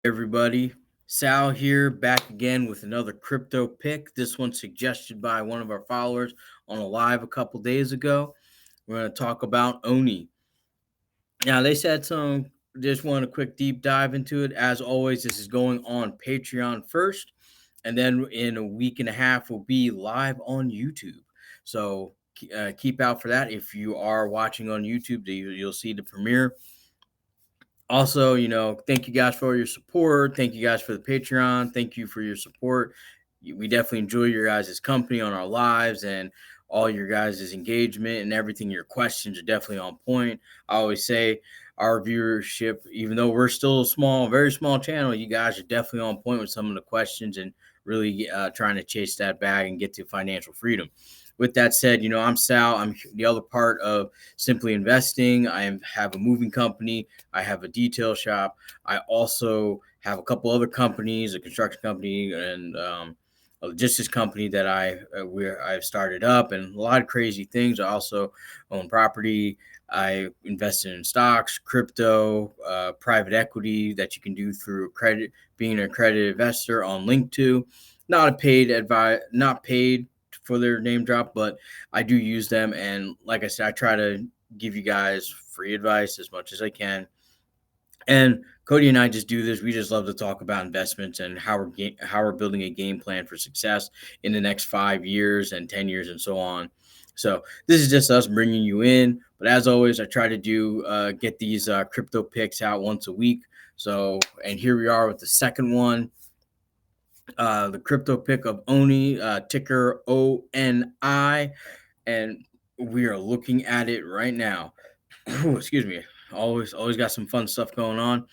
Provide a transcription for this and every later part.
Everybody. Sal here, back again with another crypto pick. This one suggested by one of our followers on a live a couple days ago. We're going to talk about ONI. Now, they said some, just want a quick deep dive into it. As always, this is going on Patreon first, and then in a week and a half, will be live on YouTube. So keep out for that. If you are watching on YouTube, you'll see the premiere. Also, thank you guys for all your support. Thank you guys for the Patreon. Thank you for your support. We definitely enjoy your guys' company on our lives and all your guys' engagement and everything. Your questions are definitely on point. I always say our viewership, even though we're still a small, very small channel, you guys are definitely on point with some of the questions and really trying to chase that bag and get to financial freedom. With that said, I'm Sal. I'm the other part of Simply Investing. Have a moving company. I have a detail shop. I also have a couple other companies, a construction company and a logistics company that I've started up, and a lot of crazy things. I also own property. I invested in stocks, crypto, private equity that you can do through credit, being an accredited investor on Link2. Not paid for their name drop, but I do use them. And like I said, I try to give you guys free advice as much as I can. And Cody and I just do this. We just love to talk about investments and how we're building a game plan for success in the next 5 years and 10 years and so on. So this is just us bringing you in. But as always, I try to get these crypto picks out once a week. So and here we are with the second one, the crypto pick of ONI, ticker ONI, and we are looking at it right now. Excuse me. Always got some fun stuff going on.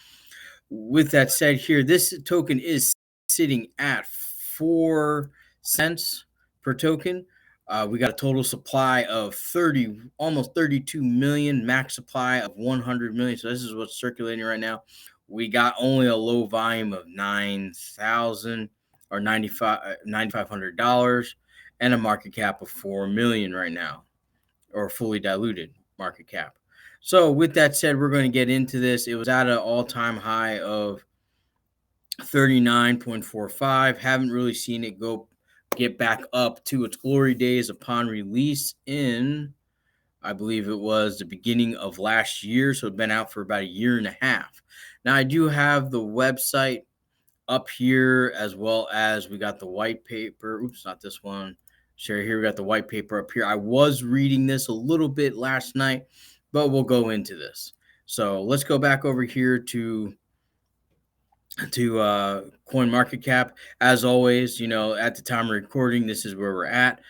With that said, here this token is sitting at 4 cents per token. We got a total supply of 32 million, max supply of 100 million. So this is what's circulating right now. We got only a low volume of 9,000 or $9,500 and a market cap of 4 million right now, or fully diluted market cap. So with that said, we're going to get into this. It was at an all-time high of 39.45. Haven't really seen it get back up to its glory days upon release in, I believe it was the beginning of last year. So it's been out for about a year and a half. Now I do have the website up here, as well as we got the white paper. Oops, not this one. Share here. We got the white paper up here. I was reading this a little bit last night, but we'll go into this. So let's go back over here to coin market cap. As always, at the time of recording, this is where we're at.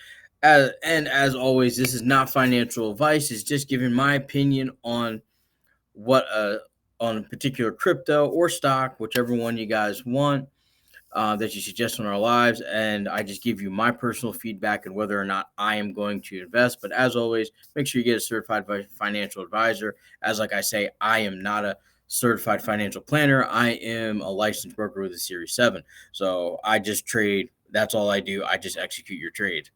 And as always, this is not financial advice. It's just giving my opinion on what on a particular crypto or stock, whichever one you guys want, that you suggest on our lives. And I just give you my personal feedback and whether or not I am going to invest. But as always, make sure you get a certified financial advisor. As like I say, I am not a certified financial planner. I am a licensed broker with a Series 7. So I just trade. That's all I do. I just execute your trades.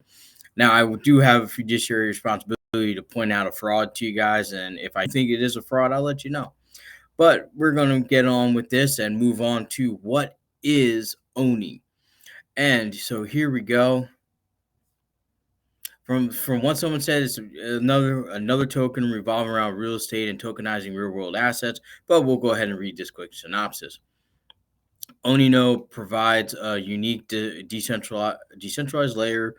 Now, I do have a fiduciary responsibility to point out a fraud to you guys. And if I think it is a fraud, I'll let you know. But we're going to get on with this and move on to what is ONI. And so here we go. From what someone said, it's another token revolving around real estate and tokenizing real world assets. But we'll go ahead and read this quick synopsis. Onino provides a unique decentralized layer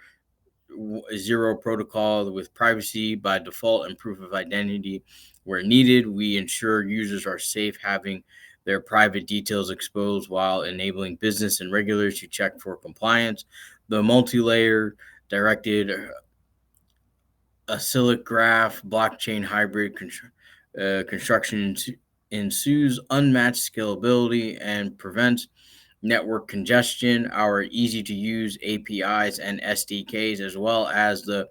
zero protocol with privacy by default and proof of identity where needed. We ensure users are safe, having their private details exposed while enabling business and regulators to check for compliance. The multi-layer directed acyclic graph blockchain hybrid construction ensues unmatched scalability and prevents network congestion. Our easy to use APIs and SDKs, as well as the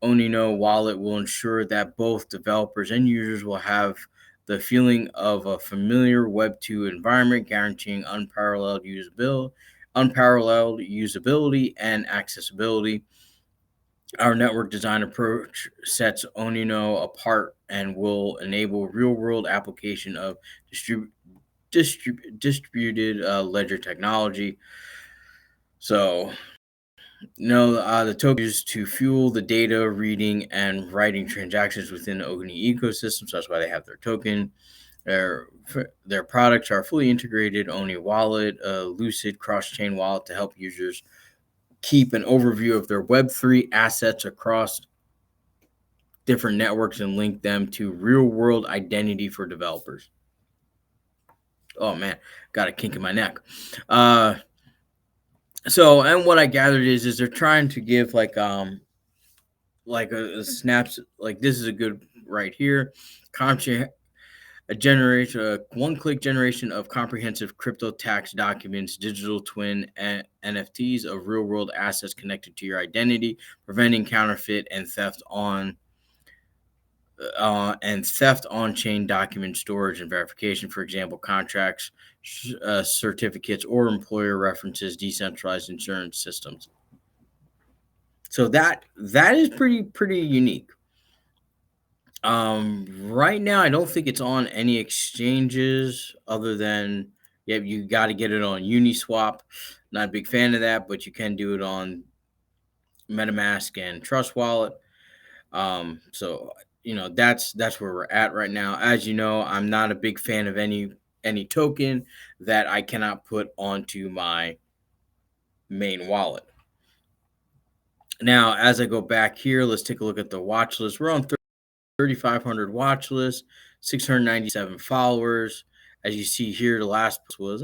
Onino wallet, will ensure that both developers and users will have the feeling of a familiar Web2 environment, guaranteeing unparalleled usability and accessibility. Our network design approach sets Onino apart and will enable real-world application of distributed ledger technology. So, the token is to fuel the data reading and writing transactions within the ONI ecosystem. So that's why they have their token. Their products are fully integrated ONI wallet, a Lucid cross-chain wallet to help users keep an overview of their Web3 assets across different networks and link them to real-world identity for developers. Oh man, got a kink in my neck. And what I gathered is they're trying to give like a snaps, like this is a good right here. A one-click generation of comprehensive crypto tax documents, digital twin and NFTs of real-world assets connected to your identity, preventing counterfeit and theft on-chain document storage and verification. For example, contracts, certificates, or employer references, decentralized insurance systems. So that is pretty unique. Right now, I don't think it's on any exchanges other than you got to get it on Uniswap. Not a big fan of that, but you can do it on MetaMask and Trust Wallet. So that's where we're at right now. As you know, I'm not a big fan of any token that I cannot put onto my main wallet. Now, as I go back here, let's take a look at the watch list. We're on 3,500 watch list, 697 followers. As you see here, the last post was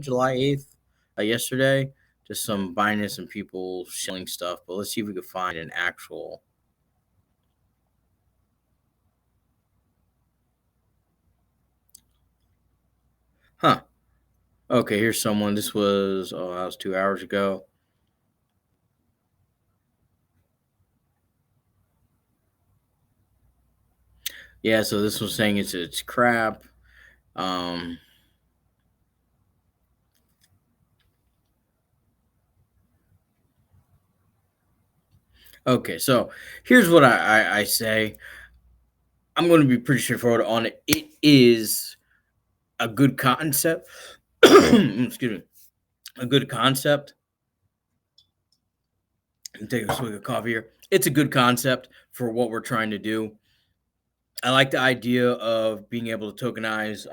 July 8th, yesterday. Just some Binance and people selling stuff. But let's see if we can find an actual. Huh. Okay, here's someone. That was 2 hours ago. Yeah, so this was saying it's crap. Okay, so here's what I say. I'm going to be pretty straightforward on it. It is a good concept. Excuse me. A good concept. I'm taking a swig of coffee here. It's a good concept for what we're trying to do. I like the idea of being able to tokenize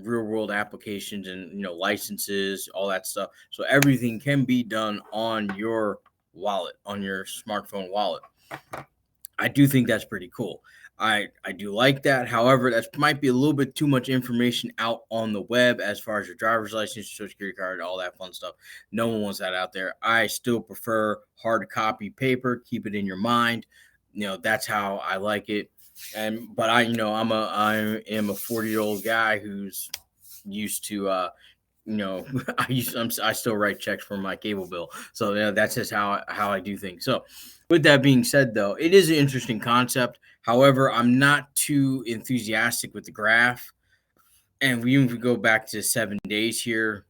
real world applications and licenses, all that stuff. So everything can be done on your wallet, on your smartphone wallet. I do think that's pretty cool. I do like that. However, that might be a little bit too much information out on the web as far as your driver's license, your social security card, all that fun stuff. No one wants that out there. I still prefer hard copy paper. Keep it in your mind. That's how I like it. But I am a 40-year-old guy who's used to I still write checks for my cable bill. So that's just how I do things. So with that being said, though, it is an interesting concept. However, I'm not too enthusiastic with the graph. And if we go back to 7 days here,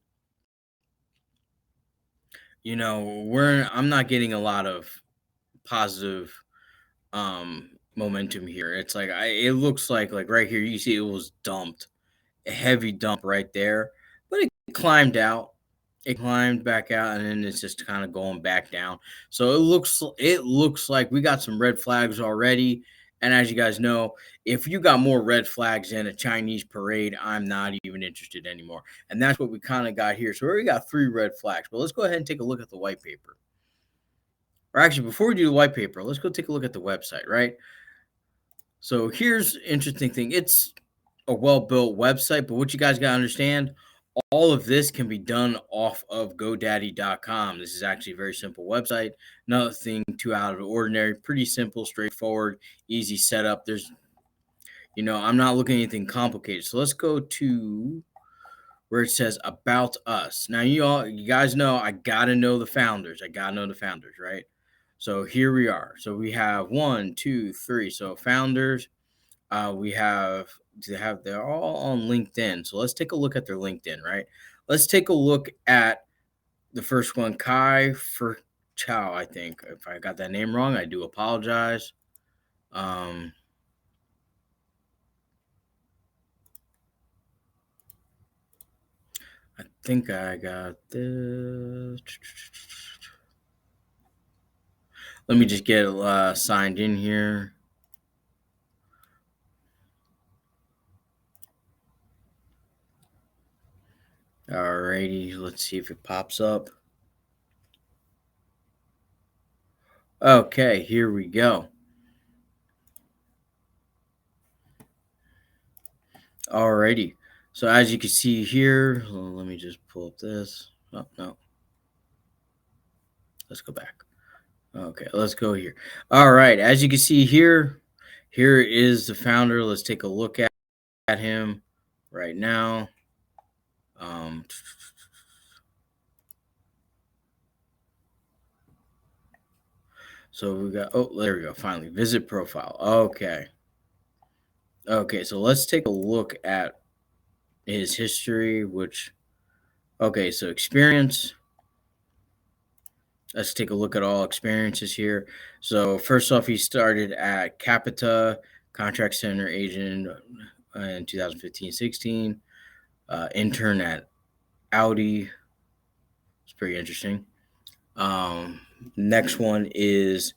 I'm not getting a lot of positive momentum here. It's like it looks like right here you see it was dumped, a heavy dump right there, but it climbed out. It climbed back out, and then it's just kind of going back down. So it looks like we got some red flags already. And as you guys know, if you got more red flags than a Chinese parade, I'm not even interested anymore. And that's what we kind of got here. So we already got 3 red flags. But let's go ahead and take a look at the white paper. Or actually, before we do the white paper, let's go take a look at the website, right? So here's the interesting thing. It's a well-built website, but what you guys got to understand, all of this can be done off of GoDaddy.com. This is actually a very simple website. Nothing too out of the ordinary. Pretty simple, straightforward, easy setup. I'm not looking at anything complicated. So let's go to where it says About Us. Now, you guys know I got to know the founders. Right? So here we are. So we have 1, 2, 3. So founders. They're all on LinkedIn. So let's take a look at their LinkedIn, right? Let's take a look at the first one, Kai for Chow, I think. If I got that name wrong, I do apologize. Um, think I got this. Let me just get signed in here. Alrighty, let's see if it pops up. Okay, here we go. Alrighty. So as you can see here, let me just pull up this. Oh, no. Let's go back. Okay, let's go here. All right, as you can see here, here is the founder. Let's take a look at him right now. Um, so we got, oh, there we go. Finally, visit profile. Okay. Okay, so let's take a look at his history, which, okay, so experience. Let's take a look at all experiences here. So first off, he started at Capita Contract Center agent in 2015-16. Intern at Audi. It's pretty interesting. Um, Next one is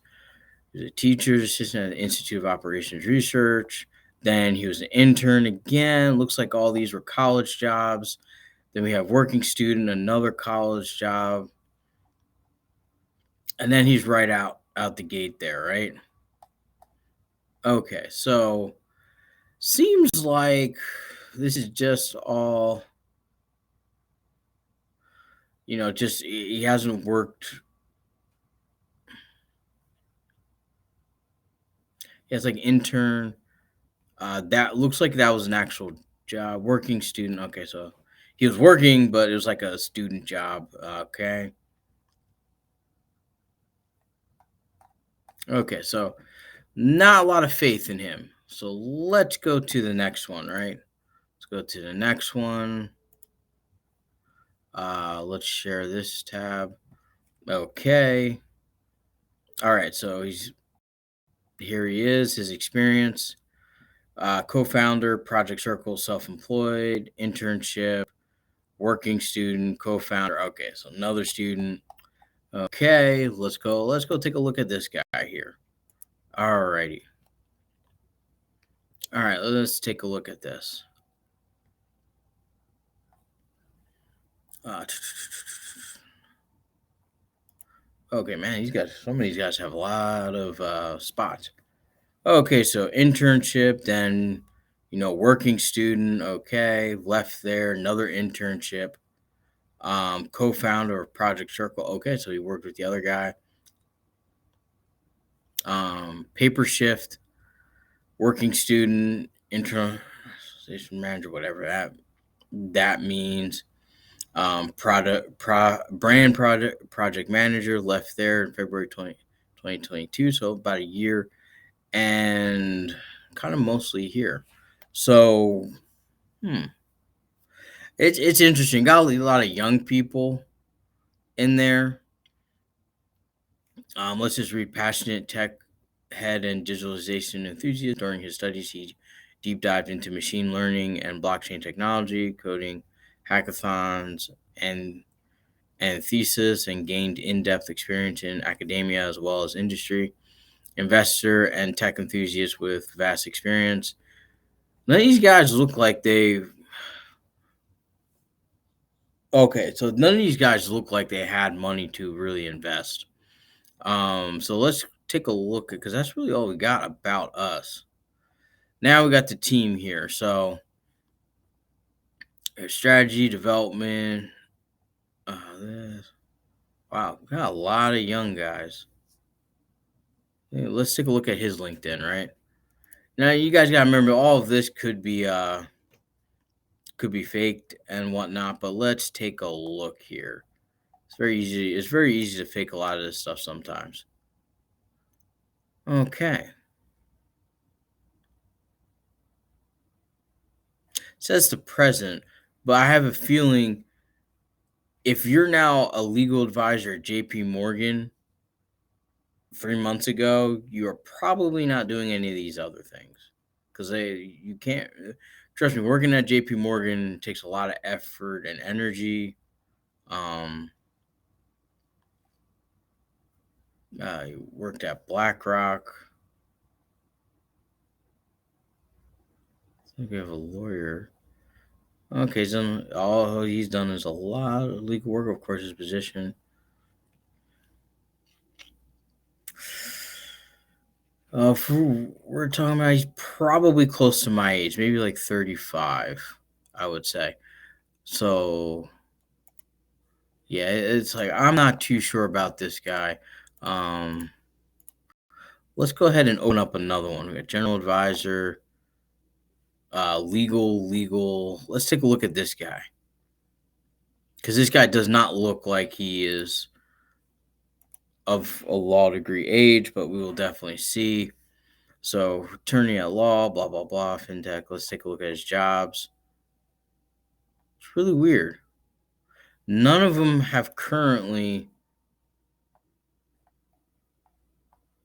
a teacher's assistant at the Institute of Operations Research. Then he was an intern again. Looks like all these were college jobs. Then we have working student, another college job, and then he's right out the gate there, right? Okay, so seems like this is just all, just he hasn't worked. He has like intern. That looks like that was an actual job, working student. Okay, so he was working, but it was like a student job. Okay, okay, so not a lot of faith in him. So let's go to the next one, right? Let's go to the next one. Let's share this tab. Okay. All right, so he's here. He is his experience. Co-founder, Project Circle, self-employed, internship, working student, co-founder. Okay, so another student. Okay, let's go. Let's go take a look at this guy here. Alrighty. All right, let's take a look at this. Uh, okay, man, some of these guys have a lot of spots. Okay, so internship, then working student. Okay, left there, another internship. Co-founder of Project Circle. Okay, so he worked with the other guy. Paper shift, working student, internalization manager, whatever that means. Brand project manager, left there in February 2022, so about a year, and kind of mostly here. So, it's interesting. Got a lot of young people in there. Let's just read passionate tech head and digitalization enthusiast. During his studies, he deep dived into machine learning and blockchain technology, coding, hackathons, and thesis, and gained in-depth experience in academia as well as industry. Investor and tech enthusiast with vast experience. None of these guys look like they. Okay, so none of these guys look like they had money to really invest. So let's take a look at, because that's really all we got about us. Now we got the team here. So strategy development. This. Wow, we got a lot of young guys. Yeah, let's take a look at his LinkedIn, right? Now you guys gotta remember all of this could be faked and whatnot, but let's take a look here. It's very easy to fake a lot of this stuff sometimes. Okay. It says the present, but I have a feeling if you're now a legal advisor at JP Morgan 3 months ago, you are probably not doing any of these other things. because you can't trust me. Working at J.P. Morgan takes a lot of effort and energy. Um, I worked at BlackRock. I think we have a lawyer. Okay, so all he's done is a lot of legal work, of course, his position. We're talking about he's probably close to my age, maybe like 35, I would say. So yeah, it's like I'm not too sure about this guy. Um, let's go ahead and open up another one. We got general advisor, legal. Let's take a look at this guy because this guy does not look like he is of a law degree age, but we will definitely see. So, attorney at law, blah, blah, blah, fintech. Let's take a look at his jobs. It's really weird. None of them have currently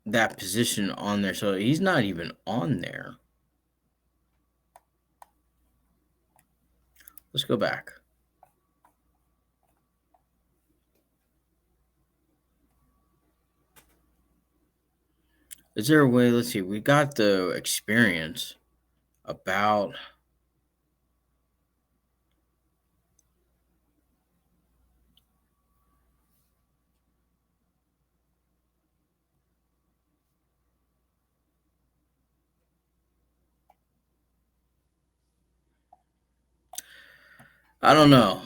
that position on there. So, he's not even on there. Let's go back. Is there a way? Let's see. We got the experience about. I don't know.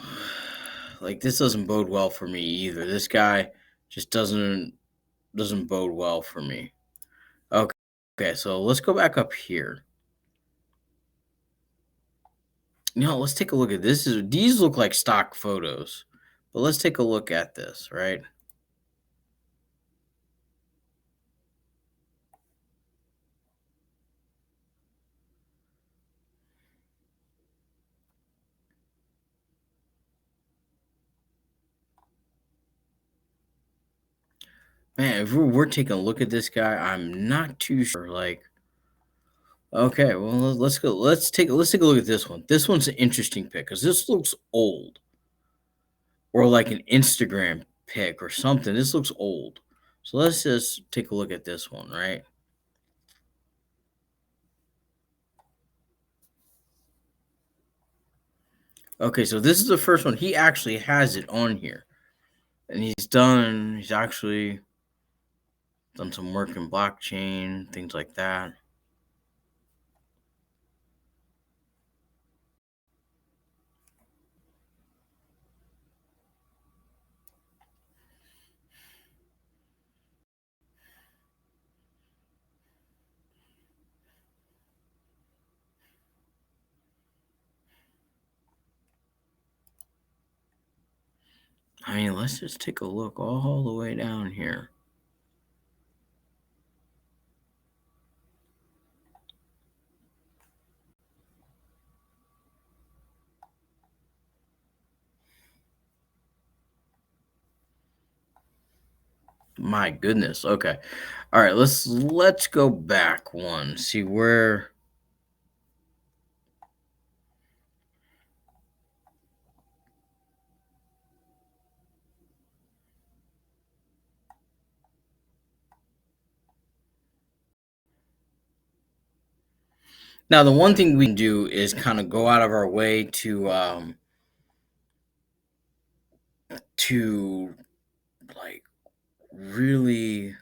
Like this doesn't bode well for me either. This guy just doesn't bode well for me. Okay. Okay, so let's go back up here. Let's take a look at this. These look like stock photos, but let's take a look at this, right? Man, if we're taking a look at this guy, I'm not too sure. Like, okay, well let's go. Let's take a look at this one. This one's an interesting pic because this looks old, or like an Instagram pic or something. This looks old. So let's just take a look at this one, right? Okay, so this is the first one. He actually has it on here, and he's actually done some work in blockchain, things like that. I mean, let's just take a look all the way down here. My goodness. Okay. All right, let's go back one. See where. Now, the one thing we can do is kind of go out of our way to like really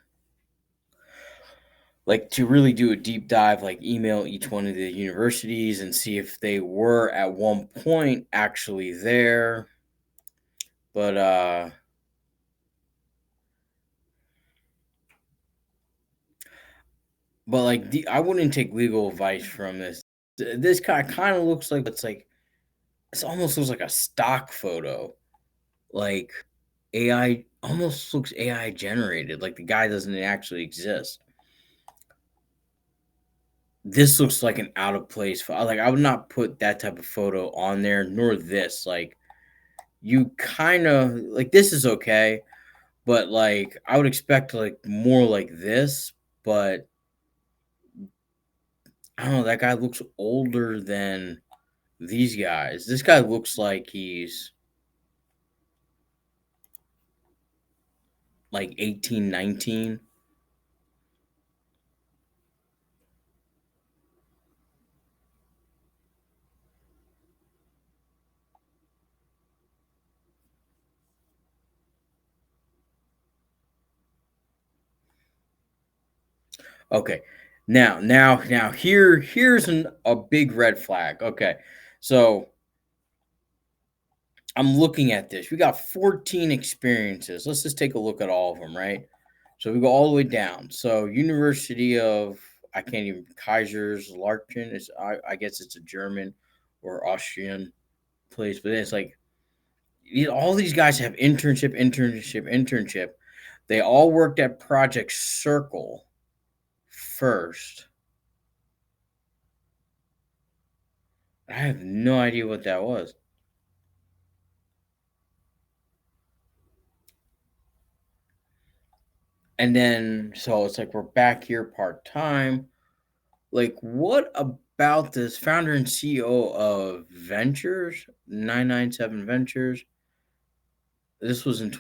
to really do a deep dive, like email each one of the universities and see if they were at one point actually there. But like I wouldn't take legal advice from this. This guy kind of looks like it almost looks like a stock photo. Like AI almost looks AI generated. Like the guy doesn't actually exist. This looks like an out of place like I would not put that type of photo on there, nor this. Like you kind of like this is okay, but like I would expect like more like this, but I don't know. That guy looks older than these guys. This guy looks like he's like 18, 19. Okay. Now here's a big red flag. Okay. So I'm looking at this. We got 14 experiences. Let's just take a look at all of them, right? So we go all the way down. So University of I can't even Kaiser's Larkin is I guess it's a German or Austrian place, but it's like all these guys have internship. They all worked at Project Circle first. I have no idea what that was. And then so it's like we're back here part time. Like, what about this founder and CEO of Ventures, 997 Ventures? This was in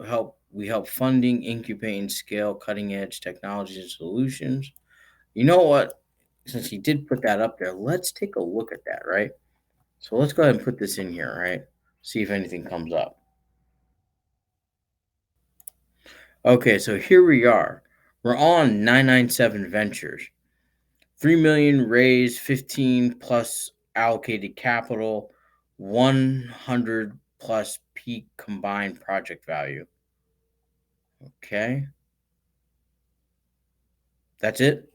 help we help funding, incubate, and scale cutting edge technologies and solutions. You know what? Since he did put that up there, let's take a look at that, right? So let's go ahead and put this in here, right? See if anything comes up. Okay, so here we are. We're on 997 Ventures. 3 million raised, 15 plus allocated capital, 100 plus peak combined project value. Okay. That's it.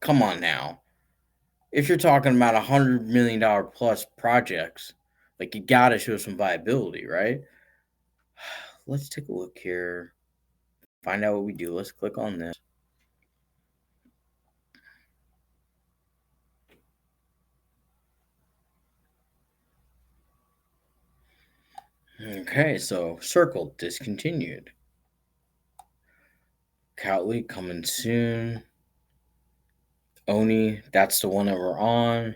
Come on now. If you're talking about $100 million plus projects, like you got to show some viability, right? Let's take a look here. Find out what we do. Let's click on this. Okay, so circle discontinued. Cowley coming soon. ONI, that's the one that we're on.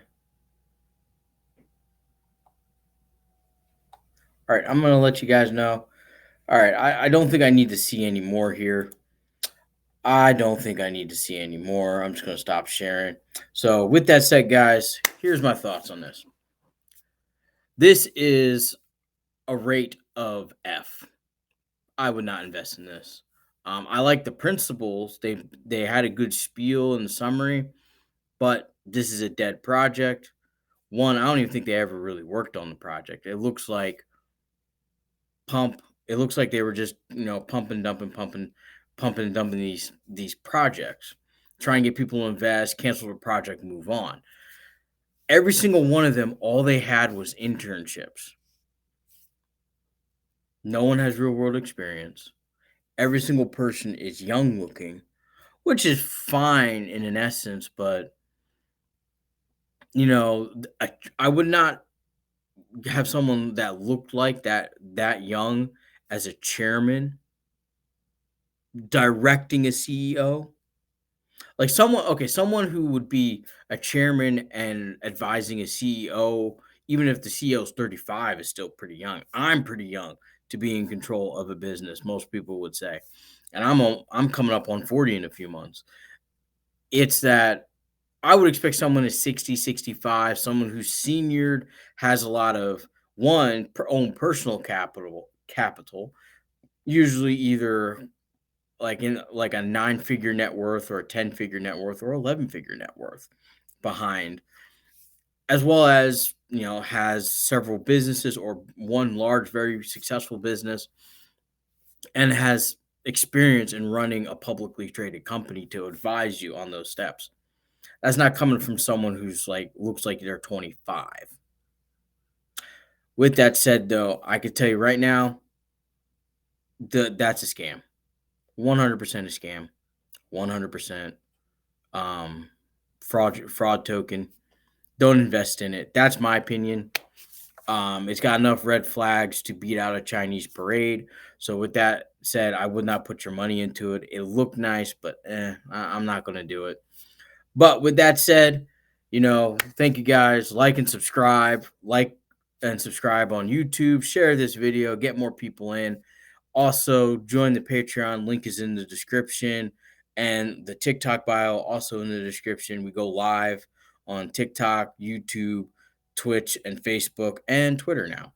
All right, I'm gonna let you guys know. All right, I don't think I need to see any more here. I don't think I need to see any more. I'm just gonna stop sharing. So, with that said, guys, here's my thoughts on this. This is a rate of F. I would not invest in this. I like the principles. They had a good spiel in the summary, but this is a dead project. One, I don't even think they ever really worked on the project. It looks like pump. It looks like they were just pumping and dumping these projects, try and get people to invest, cancel the project, move on. Every single one of them, all they had was internships. No one has real world experience. Every single person is young looking, which is fine in an essence, but you know, I would not have someone that looked like that young as a chairman directing a CEO. Like someone who would be a chairman and advising a CEO, even if the CEO is 35, is still pretty young. I'm pretty young to be in control of a business, most people would say. And I'm coming up on 40 in a few months. It's that I would expect someone is 60, 65, someone who's seniored, has a lot of own personal capital, usually either like in like a 9-figure net worth or a 10-figure net worth or 11-figure net worth behind, as well as has several businesses or one large very successful business and has experience in running a publicly traded company to advise you on those steps. That's not coming from someone who's like looks like they're 25. With that said, though, I could tell you right now that's a scam. 100% a scam. 100% fraud token. Don't invest in it. That's my opinion. It's got enough red flags to beat out a Chinese parade. So with that said, I would not put your money into it. It looked nice, but I'm not going to do it. But with that said, thank you guys. Like and subscribe. Like and subscribe on YouTube. Share this video. Get more people in. Also, join the Patreon. Link is in the description. And the TikTok bio also in the description. We go live on TikTok, YouTube, Twitch, and Facebook, and Twitter now.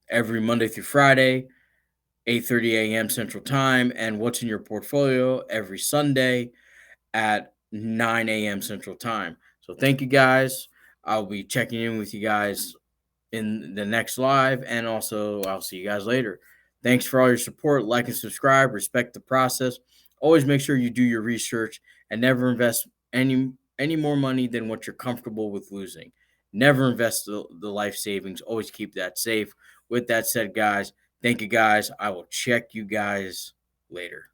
Every Monday through Friday, 8:30 a.m. Central Time. And what's in your portfolio every Sunday at 9 a.m. Central Time. So thank you guys. I'll be checking in with you guys in the next live, and also I'll see you guys later. Thanks for all your support. Like and subscribe. Respect the process. Always make sure you do your research and never invest any more money than what you're comfortable with losing. Never invest the life savings. Always keep that safe. With that said, guys, thank you guys. I will check you guys later.